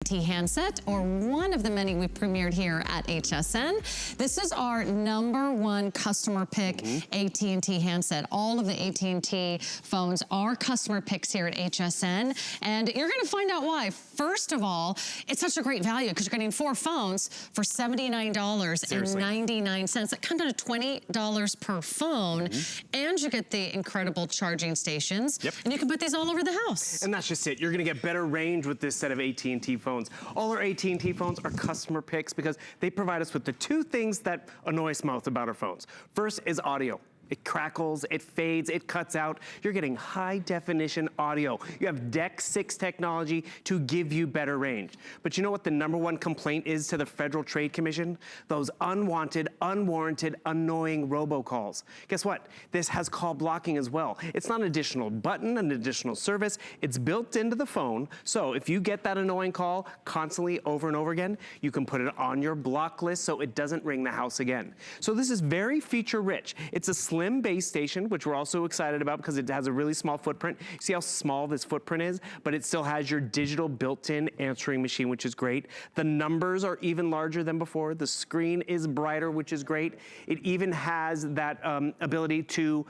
handset, or one of the many we premiered here at HSN. This is our #1 customer pick AT&T handset. All of the AT&T phones are customer picks here at HSN, and you're gonna find out why. First of all, it's such a great value because you're getting 4 phones for $79.99. That comes down to $20 per phone, and you get the incredible charging stations, and you can put these all over the house. And that's just it. You're gonna get better range with this set of AT&T phones. All our AT&T phones are customer picks because they provide us with the 2 things that annoy us most about our phones. First is audio. It crackles, it fades, it cuts out. You're getting high definition audio. You have DECT 6 technology to give you better range. But you know what the #1 complaint is to the Federal Trade Commission? Those unwanted, unwarranted, annoying robocalls. Guess what? This has call blocking as well. It's not an additional button, an additional service. It's built into the phone. So if you get that annoying call constantly over and over again, you can put it on your block list so it doesn't ring the house again. So this is very feature rich. It's a slim base station, which we're also excited about because it has a really small footprint. See how small this footprint is? But it still has your digital built-in answering machine, which is great. The numbers are even larger than before. The screen is brighter, which is great. It even has that ability to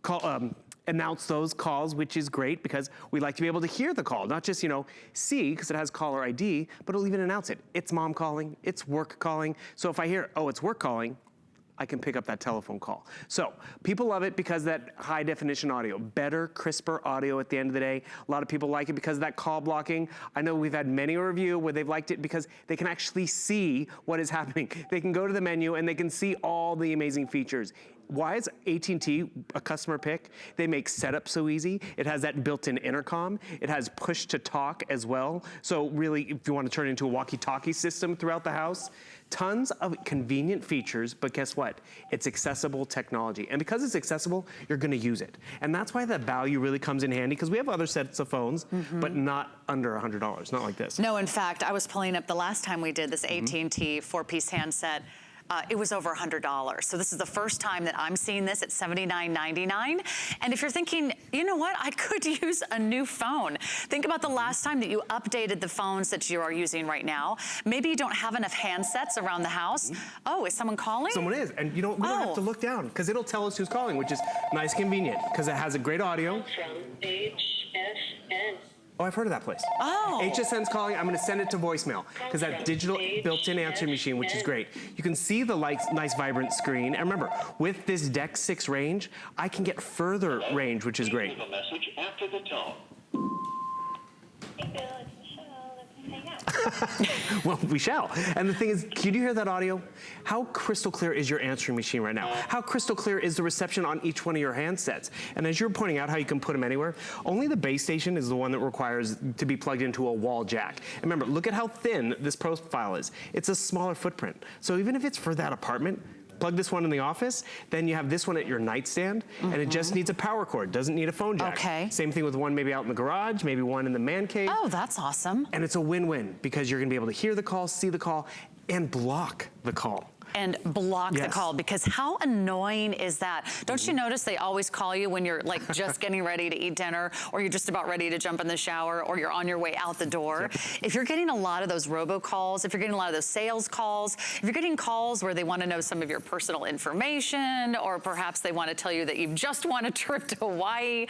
call, announce those calls, which is great because we like to be able to hear the call, not just, you know, see, because it has caller ID, but it'll even announce it. It's mom calling, it's work calling. So if I hear, oh, it's work calling, I can pick up that telephone call. So people love it because that high definition audio, better, crisper audio at the end of the day. A lot of people like it because of that call blocking. I know we've had many a review where they've liked it because they can actually see what is happening. They can go to the menu and they can see all the amazing features. Why is AT&T a customer pick? They make setup so easy. It has that built-in intercom. It has push-to-talk as well. So really, if you want to turn it into a walkie-talkie system throughout the house, tons of convenient features, but guess what? It's accessible technology. And because it's accessible, you're gonna use it. And that's why that value really comes in handy, because we have other sets of phones, but not under $100, not like this. No, in fact, I was pulling up the last time we did this AT&T 4-piece handset. It was over $100. So this is the first time that I'm seeing this at $79.99. And if you're thinking, you know what, I could use a new phone. Think about the last time that you updated the phones that you are using right now. Maybe you don't have enough handsets around the house. Oh, is someone calling? Someone is, and you don't, we don't have to look down because it'll tell us who's calling, which is nice, convenient, because it has a great audio. From HSN. Oh, I've heard of that place. Oh. HSN's calling. I'm going to send it to voicemail because that digital built-in answering machine, which is great. You can see the nice vibrant screen. And remember, with this DECT 6 range, I can get further range, which is great. Leave a message after the tone. Hey Bill, it's Michelle. Let's hang out. Well, we shall. And the thing is, can you hear that audio? How crystal clear is your answering machine right now? How crystal clear is the reception on each one of your handsets? And as you're pointing out how you can put them anywhere, only the base station is the one that requires to be plugged into a wall jack. And remember, look at how thin this profile is. It's a smaller footprint. So even if it's for that apartment, plug this one in the office, then you have this one at your nightstand, and it just needs a power cord, doesn't need a phone jack. Okay. Same thing with one maybe out in the garage, maybe one in the man cave. Oh, that's awesome. And it's a win-win because you're gonna be able to hear the call, see the call, and block the call. And block the call, because how annoying is that? Don't you notice they always call you when you're like just getting ready to eat dinner, or you're just about ready to jump in the shower, or you're on your way out the door? If you're getting a lot of those robocalls, if you're getting a lot of those sales calls, if you're getting calls where they want to know some of your personal information, or perhaps they want to tell you that you've just won a trip to Hawaii,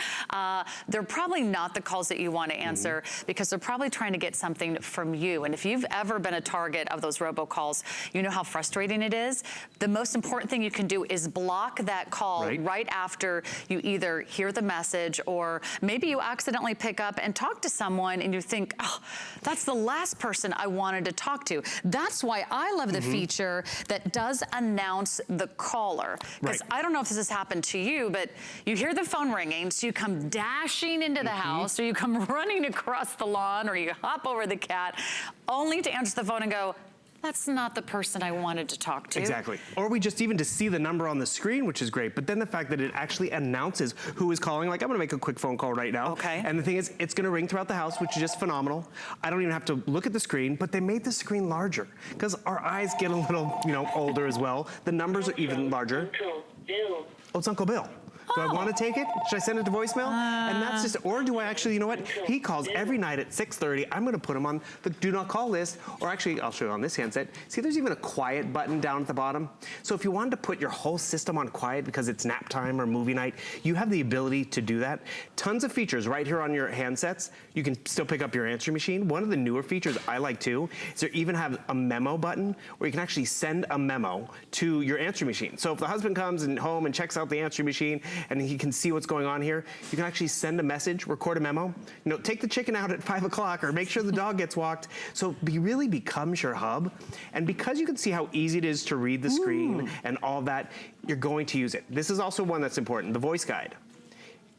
they're probably not the calls that you want to answer because they're probably trying to get something from you. And if you've ever been a target of those robocalls, you know how frustrating it is. The most important thing you can do is block that call right after you either hear the message, or maybe you accidentally pick up and talk to someone and you think, oh, that's the last person I wanted to talk to. That's why I love the feature that does announce the caller. Because I don't know if this has happened to you, but you hear the phone ringing, so you come dashing into the house, or you come running across the lawn, or you hop over the cat, only to answer the phone and go, that's not the person I wanted to talk to. Exactly. Or we just even to see the number on the screen, which is great, but then the fact that it actually announces who is calling, like I'm gonna make a quick phone call right now. Okay. And the thing is, it's gonna ring throughout the house, which is just phenomenal. I don't even have to look at the screen, but they made the screen larger because our eyes get a little, you know, older as well. The numbers are even larger. Uncle Bill. Oh, it's Uncle Bill. Do I want to take it? Should I send it to voicemail? And that's just, or do I actually, you know what? He calls every night at 6:30. I'm going to put him on the do not call list. Or actually, I'll show you on this handset. See, there's even a quiet button down at the bottom. So if you wanted to put your whole system on quiet because it's nap time or movie night, you have the ability to do that. Tons of features right here on your handsets. You can still pick up your answering machine. One of the newer features I like too is there even have a memo button where you can actually send a memo to your answering machine. So if the husband comes home and checks out the answering machine and he can see what's going on here, you can actually send a message, record a memo, you know, take the chicken out at 5 o'clock or make sure the dog gets walked. So really becomes your hub. And because you can see how easy it is to read the screen and all that, you're going to use it. This is also one that's important, the voice guide.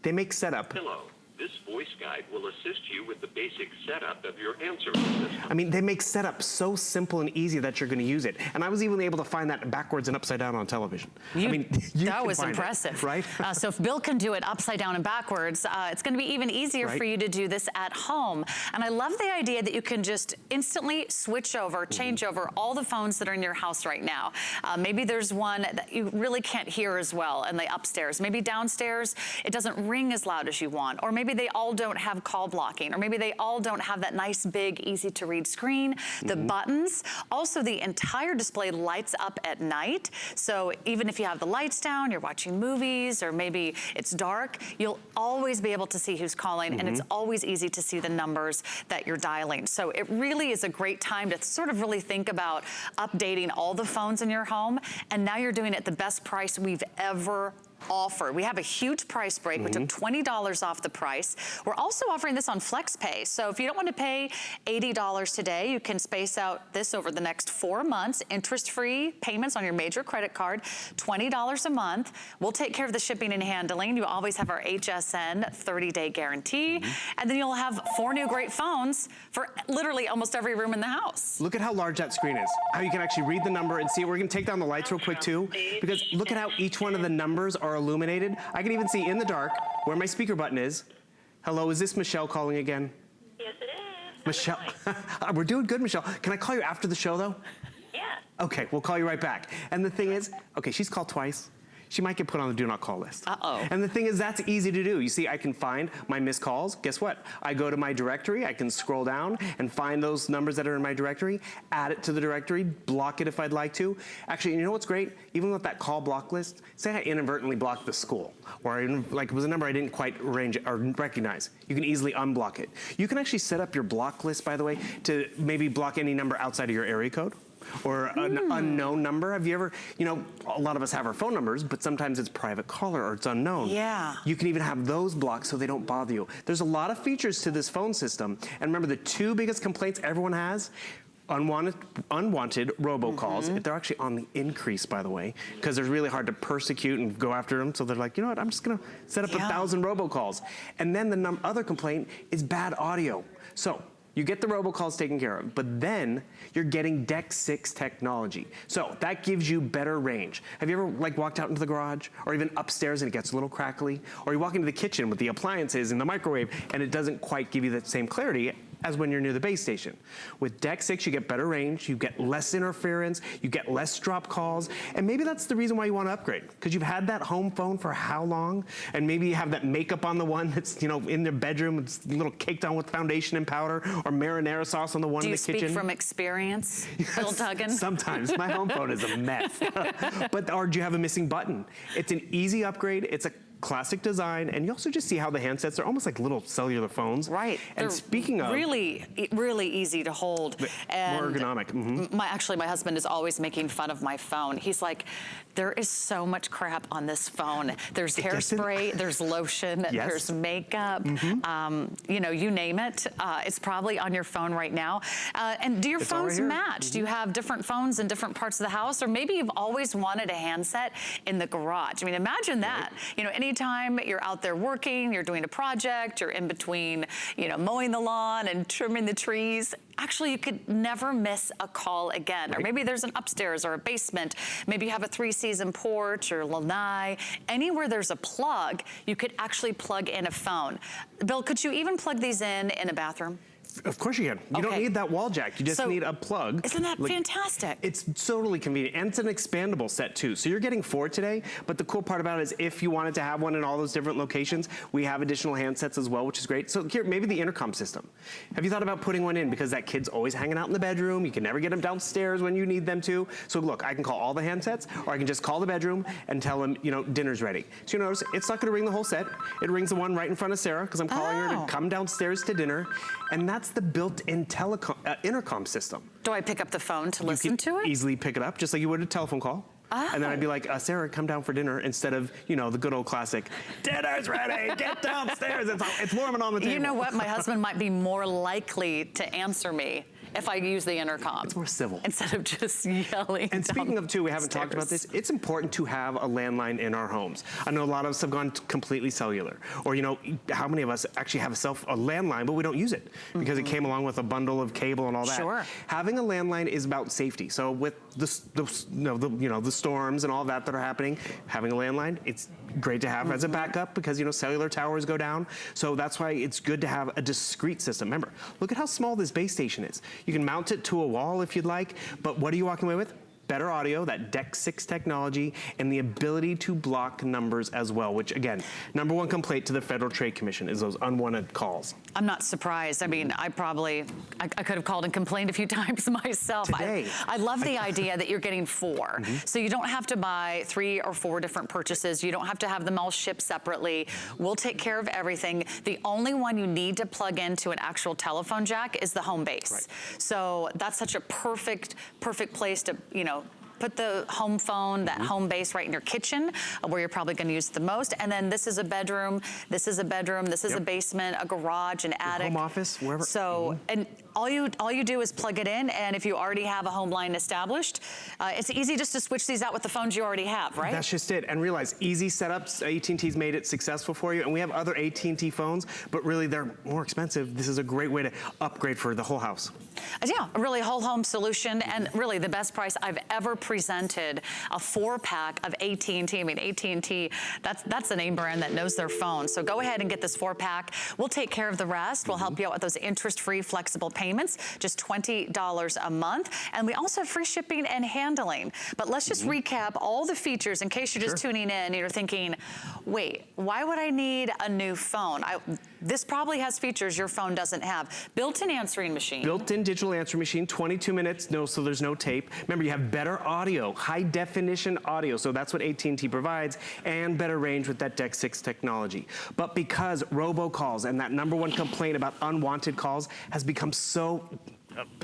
They make setup. Hello. This voice guide will assist you with the basic setup of your answering system. I mean, they make setup so simple and easy that you're going to use it. And I was even able to find that backwards and upside down on television. That was impressive. It, right? So if Bill can do it upside down and backwards, it's going to be even easier for you to do this at home. And I love the idea that you can just instantly switch over, change over all the phones that are in your house right now. Maybe there's one that you really can't hear as well in the upstairs. Maybe downstairs, it doesn't ring as loud as you want. Or maybe they all don't have call blocking, or maybe they all don't have that nice, big, easy to read screen. The buttons, also the entire display lights up at night. So even if you have the lights down, you're watching movies, or maybe it's dark, you'll always be able to see who's calling, and it's always easy to see the numbers that you're dialing. So it really is a great time to sort of really think about updating all the phones in your home, and now you're doing it at the best price we've ever offer. We have a huge price break. We took $20 off the price. We're also offering this on FlexPay. So if you don't want to pay $80 today, you can space out this over the next 4 months, interest-free payments on your major credit card, $20 a month. We'll take care of the shipping and handling. You always have our HSN 30-day guarantee. And then you'll have 4 new great phones for literally almost every room in the house. Look at how large that screen is. How you can actually read the number and see it. We're going to take down the lights real quick too, because look at how each one of the numbers are illuminated. I can even see in the dark where my speaker button is. Hello, is this Michelle calling again? Yes, it is. Michelle, we're doing good, Michelle. Can I call you after the show though? Yeah. Okay, we'll call you right back. And the thing is, okay, she's called twice. She might get put on the do not call list. And the thing is, that's easy to do. You see, I can find my missed calls. Guess what? I go to my directory, I can scroll down and find those numbers that are in my directory, add it to the directory, block it if I'd like to. Actually, you know what's great? Even with that call block list, say I inadvertently blocked the school, or like it was a number I didn't quite recognize. You can easily unblock it. You can actually set up your block list, by the way, to maybe block any number outside of your area code, or an unknown number. Have you ever, you know, a lot of us have our phone numbers, but sometimes it's private caller or it's unknown. Yeah. You can even have those blocked so they don't bother you. There's a lot of features to this phone system. And remember, the 2 biggest complaints everyone has, unwanted robocalls. They're actually on the increase, by the way, because they're really hard to persecute and go after them. So they're like, you know what, I'm just gonna set up 1,000 robocalls. And then the other complaint is bad audio. So you get the robocalls taken care of, but then you're getting DECT 6 technology. So that gives you better range. Have you ever like walked out into the garage or even upstairs and it gets a little crackly? Or you walk into the kitchen with the appliances and the microwave and it doesn't quite give you that same clarity as when you're near the base station. With DECT 6, you get better range, you get less interference, you get less drop calls, and maybe that's the reason why you want to upgrade, because you've had that home phone for how long? And maybe you have that makeup on the one that's, you know, in their bedroom, it's a little caked on with foundation and powder, or marinara sauce on the one in the kitchen. Do you speak from experience, Bill Duggan? Sometimes. My home phone is a mess. Or do you have a missing button? It's an easy upgrade. It's a classic design, and you also just see how the handsets are almost like little cellular phones. Right. And they're speaking of, really easy to hold. And more ergonomic. Actually, my husband is always making fun of my phone. He's like, there is so much crap on this phone. There's hairspray, there's lotion, there's makeup, you know, you name it. It's probably on your phone right now. And do your phones match? Do you have different phones in different parts of the house? Or maybe you've always wanted a handset in the garage. I mean, imagine that. You know, anytime you're out there working, you're doing a project, you're in between, you know, mowing the lawn and trimming the trees, actually you could never miss a call again. Or maybe there's an upstairs or a basement. Maybe you have a 3-season porch or lanai. Anywhere there's a plug, you could actually plug in a phone. Bill, could you even plug these in a bathroom? Of course you can. You don't need that wall jack. You just need a plug. Isn't that fantastic? It's totally convenient, and it's an expandable set too. So you're getting 4 today, but the cool part about it is if you wanted to have one in all those different locations, we have additional handsets as well, which is great. So here, maybe the intercom system. Have you thought about putting one in? Because that kid's always hanging out in the bedroom. You can never get them downstairs when you need them to. So look, I can call all the handsets, or I can just call the bedroom and tell them, you know, dinner's ready. So you notice, it's not gonna ring the whole set. It rings the one right in front of Sarah, because I'm calling her to come downstairs to dinner. And that's the built-in intercom system. Do I pick up the phone to listen to it? Easily pick it up, just like you would a telephone call. And then I'd be like, Sarah, come down for dinner, instead of, you know, the good old classic, dinner's ready, get downstairs, it's warming on the table. You know what, my husband might be more likely to answer me if I use the intercom. It's more civil. Instead of just yelling. And speaking of, too, we haven't talked about this, it's important to have a landline in our homes. I know a lot of us have gone completely cellular. Or, you know, how many of us actually have a landline, but we don't use it because it came along with a bundle of cable and all that. Sure. Having a landline is about safety. So with the storms and all that are happening, having a landline, it's great to have as a backup because, you know, cellular towers go down. So that's why it's good to have a discrete system. Remember, look at how small this base station is. You can mount it to a wall if you'd like, but what are you walking away with? Better audio, that DECT 6 technology, and the ability to block numbers as well, which again, #1 complaint to the Federal Trade Commission is those unwanted calls. I'm not surprised. I mean, I could have called and complained a few times myself. Today. I love the idea that you're getting 4. So you don't have to buy 3 or 4 different purchases. You don't have to have them all shipped separately. We'll take care of everything. The only one you need to plug into an actual telephone jack is the home base. Right. So that's such a perfect place to, you know, put the home phone, that home base right in your kitchen where you're probably going to use it the most. And then this is a bedroom, this is a bedroom, this is a basement, a garage, an attic. Home office, wherever. So, and all you do is plug it in, and if you already have a home line established, it's easy just to switch these out with the phones you already have, right? That's just it. And realize, easy setups, AT&T's made it successful for you, and we have other AT&T phones, but really they're more expensive. This is a great way to upgrade for the whole house. Yeah, a really whole home solution, and really the best price I've ever presented, a 4-pack of AT&T. I mean, AT&T, that's a name brand that knows their phone. So go ahead and get this 4-pack. We'll take care of the rest. We'll help you out with those interest-free flexible payments, just $20 a month. And we also have free shipping and handling. But let's just recap all the features in case you're just tuning in and you're thinking, wait, why would I need a new phone? This probably has features your phone doesn't have. Built-in answering machine. Built-in digital answering machine, 22 minutes, so there's no tape. Remember, you have better audio, high-definition audio, so that's what AT&T provides, and better range with that DECT 6 technology. But because robocalls and that #1 complaint about unwanted calls has become so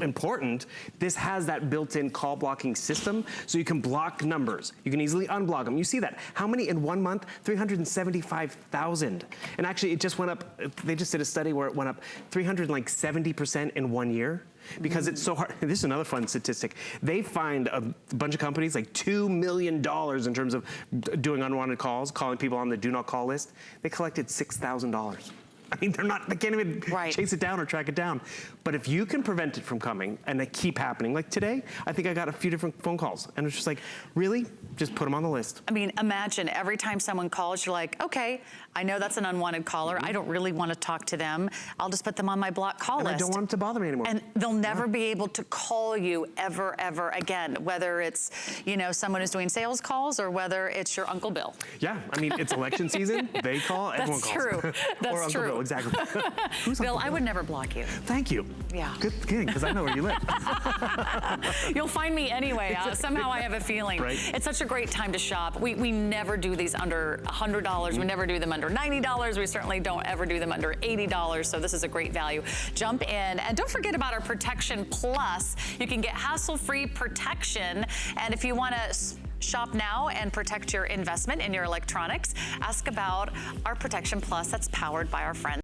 important, this has that built-in call blocking system, so you can block numbers. You can easily unblock them. You see that. How many in 1 month? 375,000. And actually, it just went up, they just did a study where it went up 370% in 1 year. Because it's so hard. This is another fun statistic. They find a bunch of companies like $2 million in terms of doing unwanted calls, calling people on the do not call list. They collected $6,000. I mean, they can't even chase it down or track it down. But if you can prevent it from coming and they keep happening, like today, I think I got a few different phone calls and it's just like, really? Just put them on the list. I mean, imagine every time someone calls, you're like, okay, I know that's an unwanted caller. I don't really want to talk to them. I'll just put them on my block call list. I don't want them to bother me anymore. And they'll never be able to call you ever again, whether it's, you know, someone who's doing sales calls or whether it's your Uncle Bill. Yeah, I mean, it's election season. They call, everyone calls. That's true. That's or Uncle true. Bill, exactly. Bill, I would never block you. Thank you. Yeah. Good thing, because I know where you live. You'll find me anyway. Somehow I have a feeling. Right. It's such a great time to shop. We never do these under $100. We never do them under $90. We certainly don't ever do them under $80. So this is a great value. Jump in. And don't forget about our Protection Plus. You can get hassle-free protection. And if you want to shop now and protect your investment in your electronics, ask about our Protection Plus that's powered by our friends